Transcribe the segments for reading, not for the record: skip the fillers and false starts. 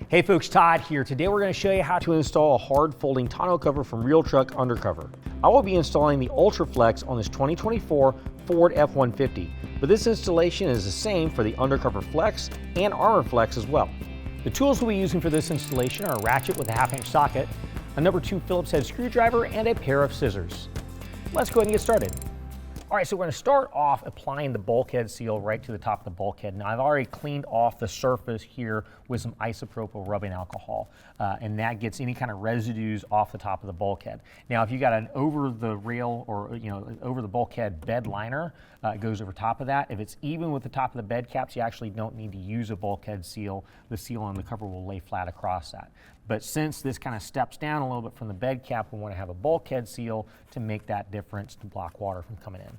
Hey folks, Todd here. Today we're going to show you how to install a hard folding tonneau cover from RealTruck UnderCover. I will be installing the Ultra Flex on this 2024 Ford F-150, but this installation is the same for the UnderCover Flex and Armor Flex as well. The tools we'll be using for this installation are a ratchet with a 1/2-inch socket, a number 2 Phillips head screwdriver, and a pair of scissors. Let's go ahead and get started. All right, so we're going to start off applying the bulkhead seal right to the top of the bulkhead. Now I've already cleaned off the surface here with some isopropyl rubbing alcohol, and that gets any kind of residues off the top of the bulkhead. Now if you got an over the rail or over the bulkhead bed liner, it goes over top of that. If it's even with the top of the bed caps, you actually don't need to use a bulkhead seal. The seal on the cover will lay flat across that. But since this kind of steps down a little bit from the bed cap, we want to have a bulkhead seal to make that difference to block water from coming in.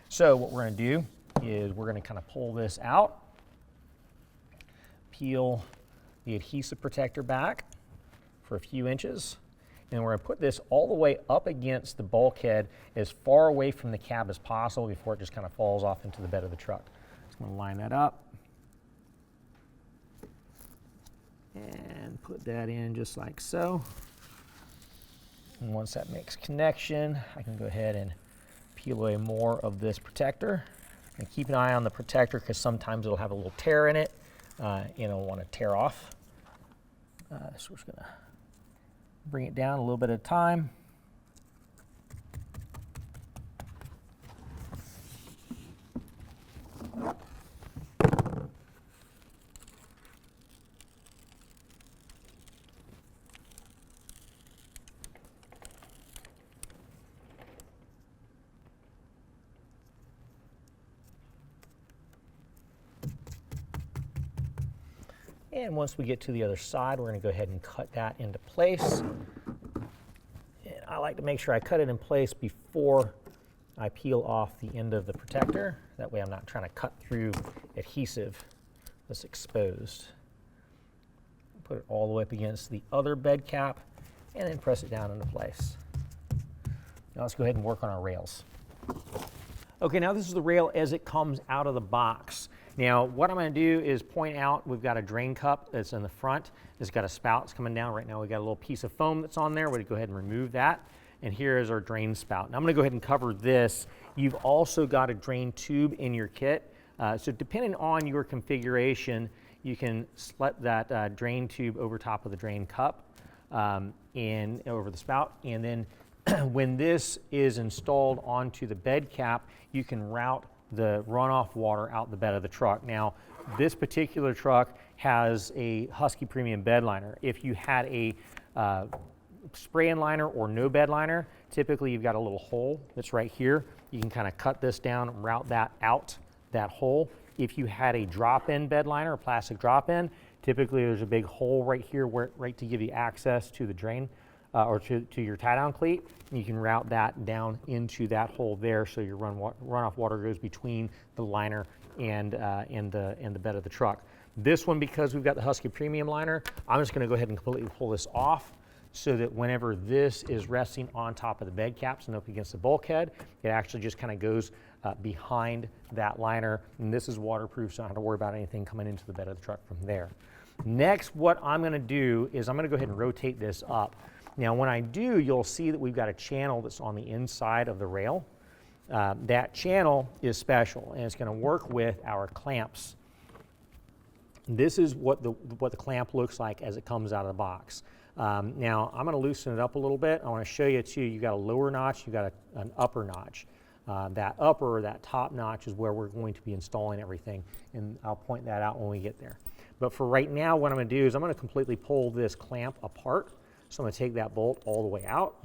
So what we're going to do is we're going to kind of pull this out, peel the adhesive protector back for a few inches, and we're going to put this all the way up against the bulkhead as far away from the cab as possible before it just kind of falls off into the bed of the truck. Just going to line that up and put that in just like so. And once that makes connection, I can go ahead and peel away more of this protector. And keep an eye on the protector because sometimes it'll have a little tear in it and it'll want to tear off. So we're just going to bring it down a little bit at a time. And once we get to the other side, we're going to go ahead and cut that into place. And I like to make sure I cut it in place before I peel off the end of the protector. That way I'm not trying to cut through adhesive that's exposed. Put it all the way up against the other bed cap and then press it down into place. Now let's go ahead and work on our rails. Okay, now this is the rail as it comes out of the box. Now, what I'm going to do is point out we've got a drain cup that's in the front. It's got a spout that's coming down. Right now we've got a little piece of foam that's on there. We're going to go ahead and remove that. And here is our drain spout. Now I'm going to go ahead and cover this. You've also got a drain tube in your kit. So depending on your configuration, you can slip that drain tube over top of the drain cup and over the spout. And then when this is installed onto the bed cap, you can route the runoff water out the bed of the truck. Now, this particular truck has a Husky Premium bed liner. If you had a spray-in liner or no bed liner, typically you've got a little hole that's right here. You can kind of cut this down and route that out that hole. If you had a drop-in bed liner, a plastic drop-in, typically there's a big hole right here right to give you access to the drain or to your tie-down cleat. You can route that down into that hole there so your runoff water goes between the liner and the bed of the truck. This one, because we've got the Husky Premium liner, I'm just going to go ahead and completely pull this off so that whenever this is resting on top of the bed caps and up against the bulkhead, it actually just kind of goes behind that liner. And this is waterproof, so I don't have to worry about anything coming into the bed of the truck from there. Next, what I'm going to do is I'm going to go ahead and rotate this up. Now when I do, you'll see that we've got a channel that's on the inside of the rail. That channel is special and it's going to work with our clamps. This is what the clamp looks like as it comes out of the box. Now I'm going to loosen it up a little bit. I want to show you too, you've got a lower notch, you've got an upper notch. That top notch is where we're going to be installing everything, and I'll point that out when we get there. But for right now, what I'm going to do is I'm going to completely pull this clamp apart. So I'm going to take that bolt all the way out,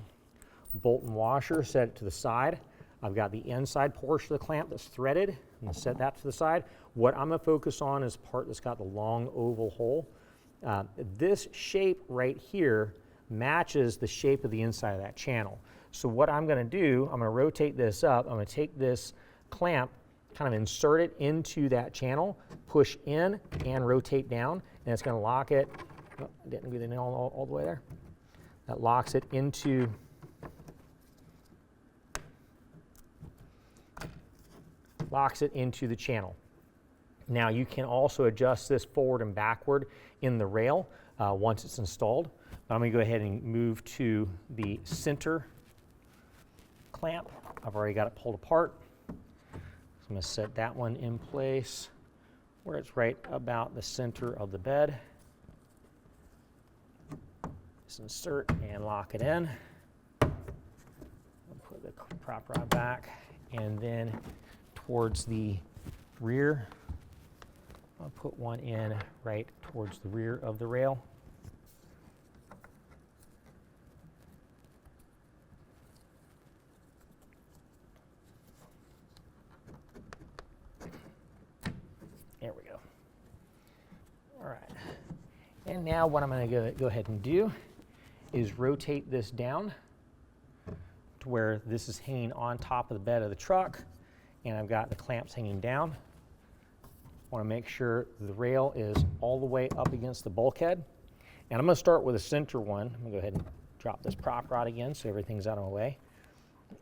bolt and washer, set it to the side. I've got the inside portion of the clamp that's threaded. I'm going to set that to the side. What I'm going to focus on is the part that's got the long oval hole. This shape right here matches the shape of the inside of that channel. So what I'm going to do, I'm going to rotate this up. I'm going to take this clamp, kind of insert it into that channel, push in and rotate down, and it's going to lock it. Oh, I didn't get it all the way there. That locks it into the channel. Now you can also adjust this forward and backward in the rail. once it's installed. But I'm going to go ahead and move to the center clamp. I've already got it pulled apart. So I'm going to set that one in place where it's right about the center of the bed. Just insert and lock it in. I'll put the prop rod back, and then towards the rear, I'll put one in right towards the rear of the rail. There we go. All right. And now what I'm going to go ahead and do is rotate this down to where this is hanging on top of the bed of the truck, and I've got the clamps hanging down. I want to make sure the rail is all the way up against the bulkhead. And I'm going to start with the center one. I'm going to go ahead and drop this prop rod again so everything's out of my way.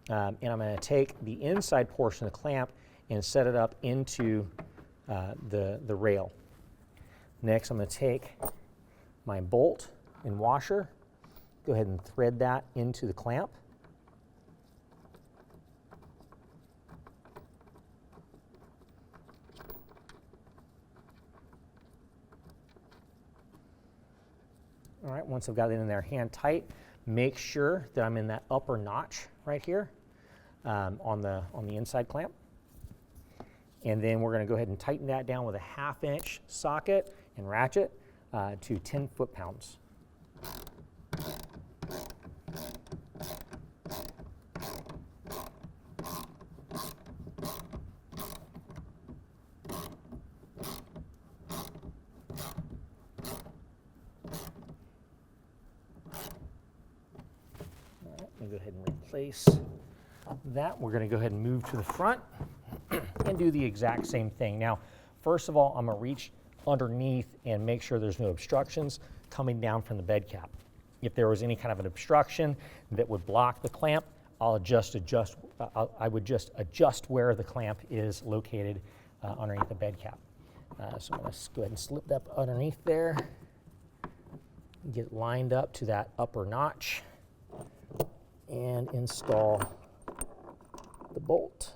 And I'm going to take the inside portion of the clamp and set it up into the rail. Next, I'm going to take my bolt and washer, go ahead and thread that into the clamp. All right, once I've got it in there hand tight, make sure that I'm in that upper notch right here on the inside clamp. And then we're going to go ahead and tighten that down with a 1/2 inch socket and ratchet to 10 foot-pounds. Go ahead and replace that. We're going to go ahead and move to the front and do the exact same thing. Now, first of all, I'm going to reach underneath and make sure there's no obstructions coming down from the bed cap. If there was any kind of an obstruction that would block the clamp, I would just adjust where the clamp is located underneath the bed cap. So I'm going to go ahead and slip that underneath there, get lined up to that upper notch, and install the bolt.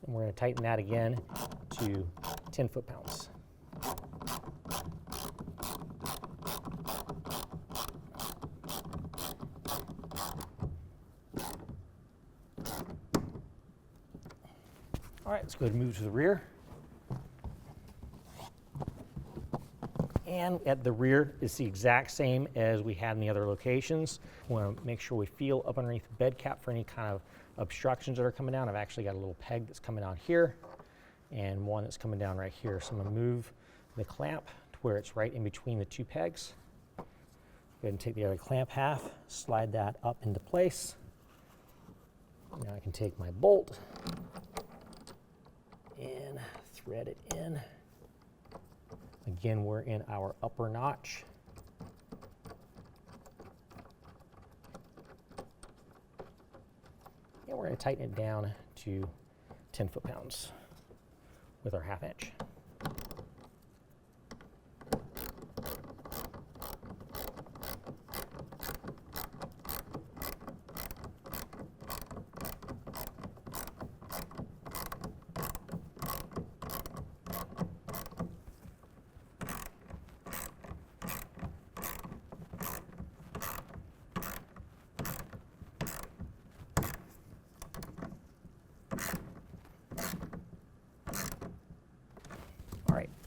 And we're going to tighten that again to 10 foot-pounds. All right, let's go ahead and move to the rear. And at the rear, it's the exact same as we had in the other locations. We want to make sure we feel up underneath the bed cap for any kind of obstructions that are coming down. I've actually got a little peg that's coming down here and one that's coming down right here. So I'm going to move the clamp to where it's right in between the two pegs. Go ahead and take the other clamp half, slide that up into place. Now I can take my bolt and thread it in. Again, we're in our upper notch. And we're going to tighten it down to 10 foot-pounds with our 1/2 inch.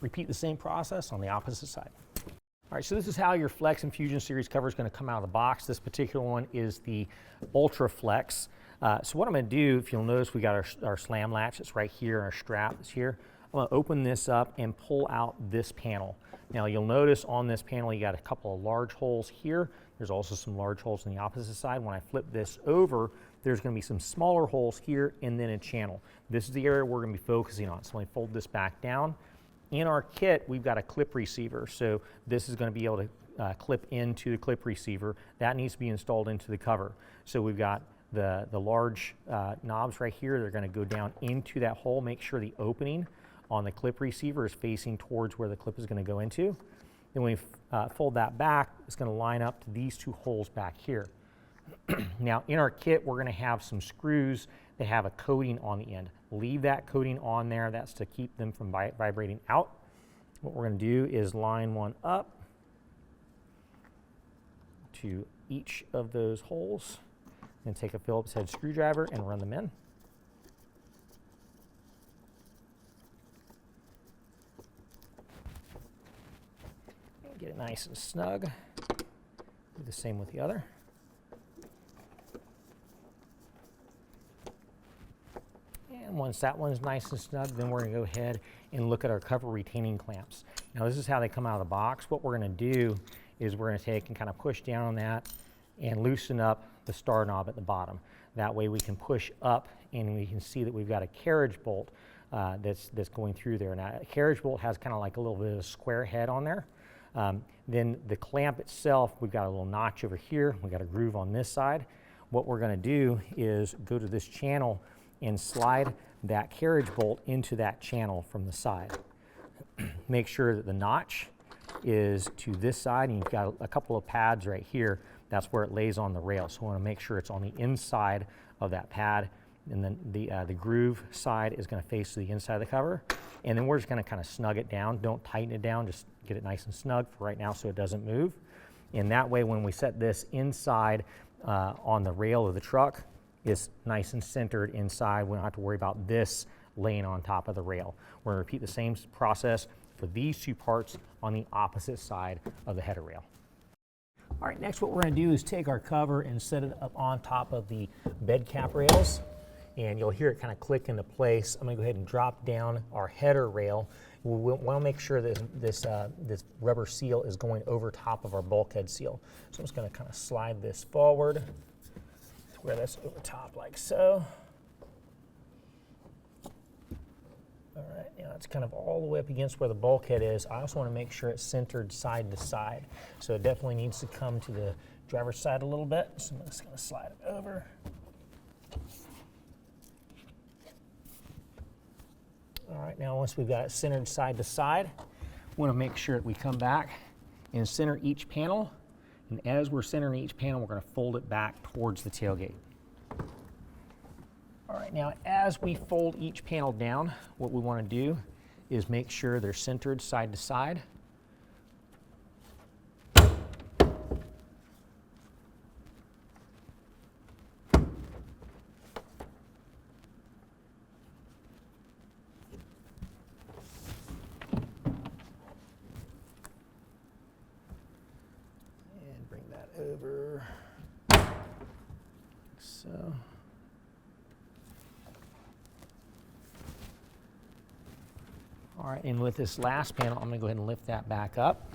Repeat the same process on the opposite side. All right, so this is how your Flex Infusion Series cover is going to come out of the box. This particular one is the Ultra Flex. So what I'm going to do, if you'll notice, we got our slam latch that's right here, our strap that's here. I'm going to open this up and pull out this panel. Now you'll notice on this panel you got a couple of large holes here. There's also some large holes on the opposite side. When I flip this over, there's going to be some smaller holes here and then a channel. This is the area we're going to be focusing on. So let me fold this back down. in our kit, we've got a clip receiver, so this is going to be able to clip into the clip receiver. That needs to be installed into the cover. So we've got the large knobs right here. They're going to go down into that hole. Make sure the opening on the clip receiver is facing towards where the clip is going to go into. Then when we fold that back, it's going to line up to these two holes back here. Now in our kit, we're going to have some screws that have a coating on the end. Leave that coating on there. That's to keep them from vibrating out. What we're going to do is line one up to each of those holes and take a Phillips head screwdriver and run them in. And get it nice and snug. Do the same with the other. And once that one's nice and snug, then we're going to go ahead and look at our cover retaining clamps. Now this is how they come out of the box. What we're going to do is we're going to take and kind of push down on that and loosen up the star knob at the bottom. That way we can push up and we can see that we've got a carriage bolt that's going through there. Now a carriage bolt has kind of like a little bit of a square head on there. Then the clamp itself, we've got a little notch over here. We've got a groove on this side. What we're going to do is go to this channel and slide that carriage bolt into that channel from the side. Make sure that the notch is to this side, and you've got a couple of pads right here. That's where it lays on the rail. So we want to make sure it's on the inside of that pad, and then the groove side is going to face to the inside of the cover. And then we're just going to kind of snug it down. Don't tighten it down, just get it nice and snug for right now so it doesn't move. And that way when we set this inside on the rail of the truck, it's nice and centered inside. We don't have to worry about this laying on top of the rail. We're going to repeat the same process for these two parts on the opposite side of the header rail. All right, next what we're going to do is take our cover and set it up on top of the bed cap rails, and you'll hear it kind of click into place. I'm going to go ahead and drop down our header rail. We want to make sure that this rubber seal is going over top of our bulkhead seal. So I'm just going to kind of slide this forward, where that's over top like so. All right, now it's kind of all the way up against where the bulkhead is. I also want to make sure it's centered side to side. So it definitely needs to come to the driver's side a little bit. So I'm just going to slide it over. All right, now once we've got it centered side to side, we want to make sure that we come back and center each panel. And as we're centering each panel, we're going to fold it back towards the tailgate. All right, now as we fold each panel down, what we want to do is make sure they're centered side to side. Over so. All right, and with this last panel, I'm going to go ahead and lift that back up.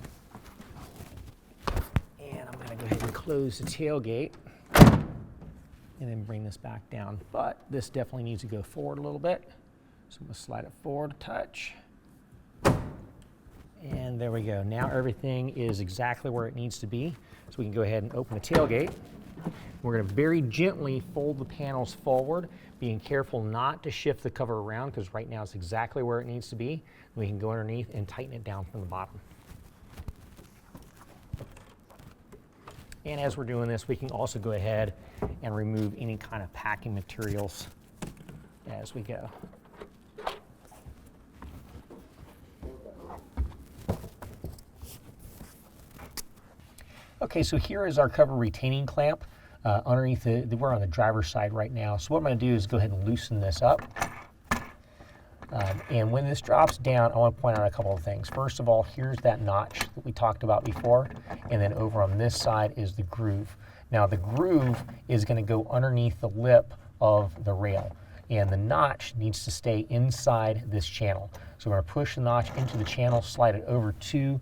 And I'm going to go ahead and close the tailgate and then bring this back down. But this definitely needs to go forward a little bit. So I'm going to slide it forward a touch. And there we go. Now everything is exactly where it needs to be. So we can go ahead and open the tailgate. We're going to very gently fold the panels forward, being careful not to shift the cover around because right now it's exactly where it needs to be. We can go underneath and tighten it down from the bottom. And as we're doing this, we can also go ahead and remove any kind of packing materials as we go. Okay, so here is our cover retaining clamp underneath we're on the driver's side right now. So what I'm going to do is go ahead and loosen this up. And when this drops down, I want to point out a couple of things. First of all, here's that notch that we talked about before. And then over on this side is the groove. Now the groove is going to go underneath the lip of the rail. And the notch needs to stay inside this channel. So we're going to push the notch into the channel, slide it over to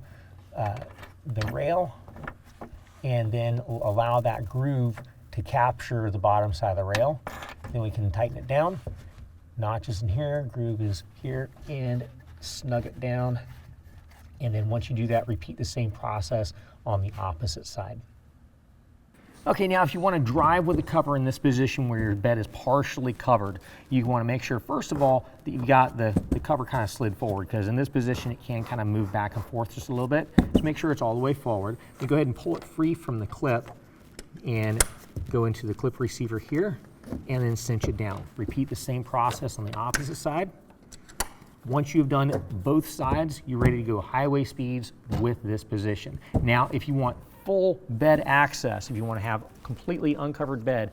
the rail, and then allow that groove to capture the bottom side of the rail. Then we can tighten it down. Notch is in here, groove is here, and snug it down. And then once you do that, repeat the same process on the opposite side. Okay, now if you want to drive with the cover in this position where your bed is partially covered, you want to make sure, first of all, that you've got the cover kind of slid forward, because in this position it can kind of move back and forth just a little bit. Just make sure it's all the way forward. You go ahead and pull it free from the clip and go into the clip receiver here and then cinch it down. Repeat the same process on the opposite side. Once you've done both sides, you're ready to go highway speeds with this position. Now, if you want full bed access, if you want to have completely uncovered bed,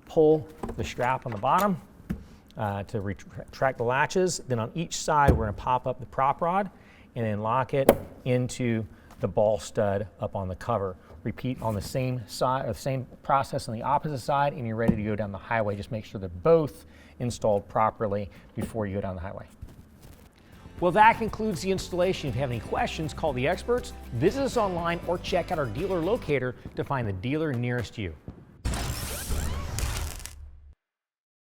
pull the strap on the bottom to retract the latches. Then on each side, we're going to pop up the prop rod and then lock it into the ball stud up on the cover. Repeat on the same side, same process on the opposite side, and you're ready to go down the highway. Just make sure they're both installed properly before you go down the highway. Well, that concludes the installation. If you have any questions, call the experts, visit us online, or check out our dealer locator to find the dealer nearest you.